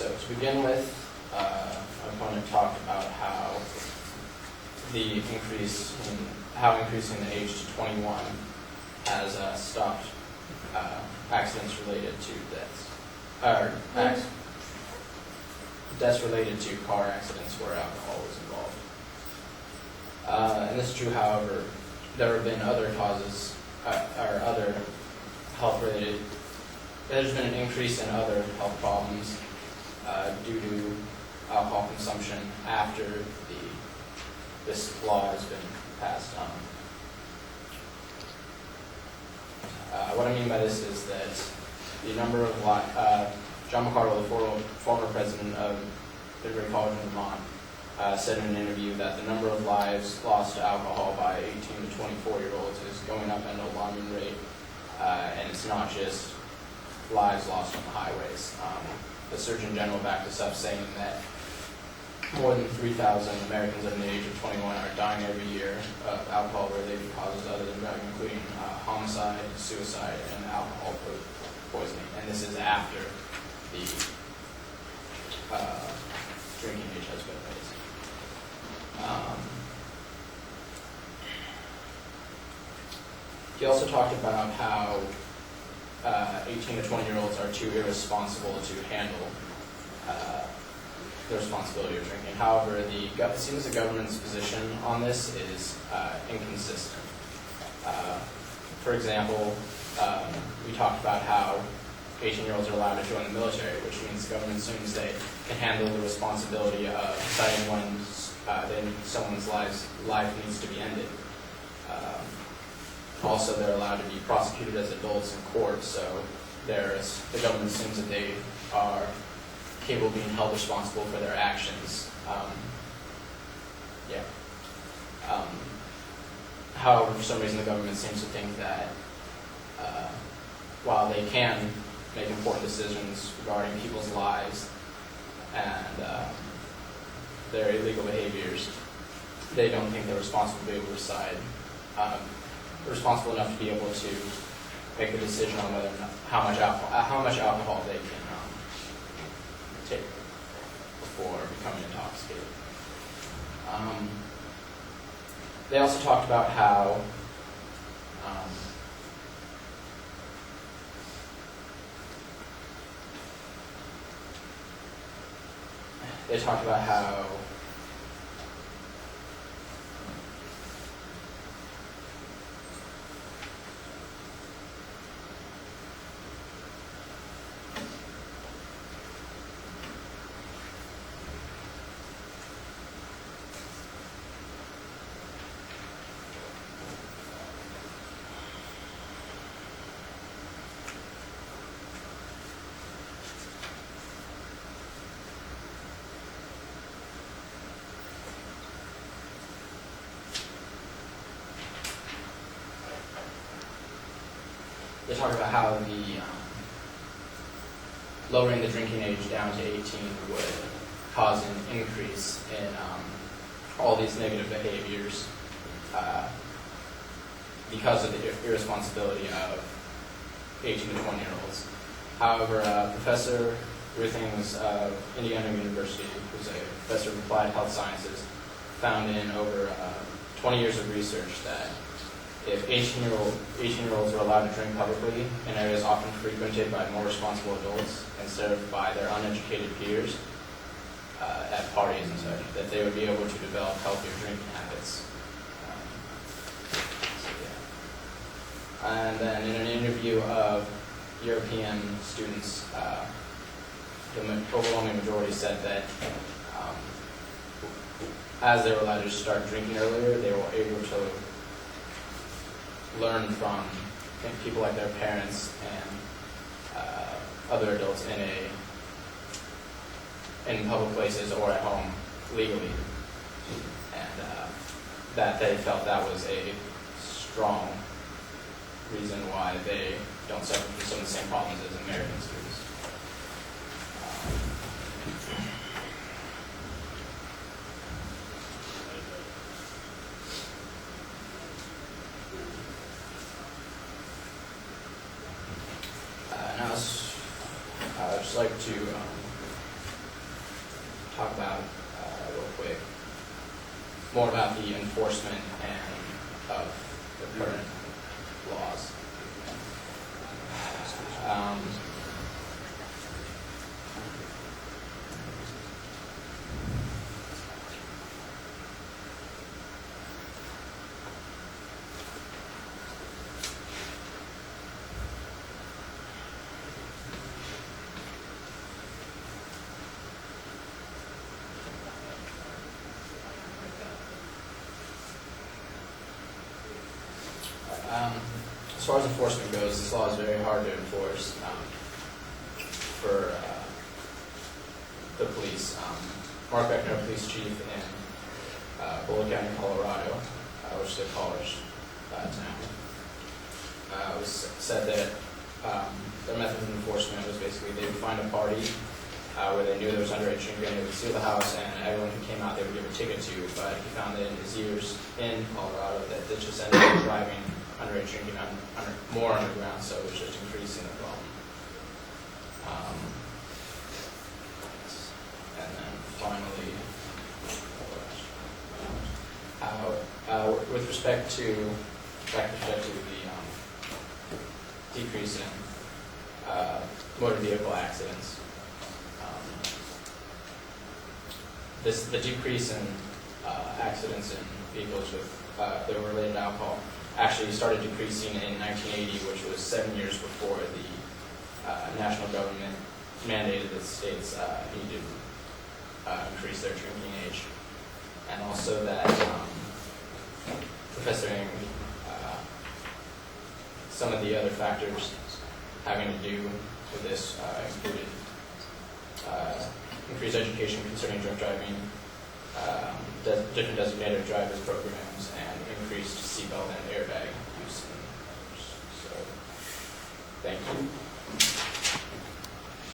So to begin with, my opponent talked about how increasing the age to 21 has stopped accidents related to deaths, deaths related to car accidents where alcohol was involved. And this is true, however, there have been other causes, or other health-related. There's been an increase in other health problems due to alcohol consumption after this law has been passed. What I mean by this is that the number of John McCardle, the former president of Lowere College in Vermont, said in an interview that the number of lives lost to alcohol by 18 to 24-year-olds is going up at an alarming rate, and it's not just lives lost on the highways. The Surgeon General backed this up, saying that more than 3,000 Americans under the age of 21 are dying every year of alcohol-related causes other than driving, including homicide, suicide, and alcohol poisoning. And this is after the drinking age has been raised. He also talked about how 18 to 20-year-olds are too irresponsible to handle the responsibility of drinking. However, it seems the government's position on this is inconsistent. For example, we talked about how 18-year-olds are allowed to join the military, which means the government assumes they can handle the responsibility of deciding when someone's life needs to be ended. Also, they're allowed to be prosecuted as adults in court, so the government assumes that they are capable of being held responsible for their actions. However, for some reason, the government seems to think that while they can make important decisions regarding people's lives and their illegal behaviors, they don't think they're responsible to be able to decide. Responsible enough to be able to make a decision on whether or not, how much alcohol they can take before becoming intoxicated. They also talked about how lowering the drinking age down to 18 would cause an increase in all these negative behaviors because of the irresponsibility of 18 to 20-year-olds. However, Professor Ruthings of Indiana University, who's a professor of applied health sciences, found in over 20 years of research that if 18-year-olds are allowed to drink publicly in areas often frequented by more responsible adults instead of by their uneducated peers at parties and such, that they would be able to develop healthier drinking habits. And then in an interview of European students, the overwhelming majority said that as they were allowed to start drinking earlier, they were able to learn from people like their parents and other adults in public places or at home legally, and that they felt that was a strong reason why they don't suffer from some of the same problems as American students. Now, I'd just like to talk about real quick more about the enforcement of the current laws. As far as enforcement goes, this law is very hard to enforce for the police. Mark Beckner, police chief in Boulder County, Colorado, which is a college town, said that their method of enforcement was basically they would find a party where they knew there was underage drinking, they would seal the house, and everyone who came out they would give a ticket to. But he found that in his years in Colorado that they just ended up driving underage drinking more underground, so it was just increasing the problem. And then finally, with respect to the decrease in motor vehicle accidents, the decrease in accidents in vehicles with that were related to alcohol actually started decreasing in 1980, which was 7 years before the national government mandated that states need to increase their drinking age, and also that professoring some of the other factors having to do with this included increased education concerning drunk driving, different designated drivers programs, and increased seatbelt and airbag use. So, thank you.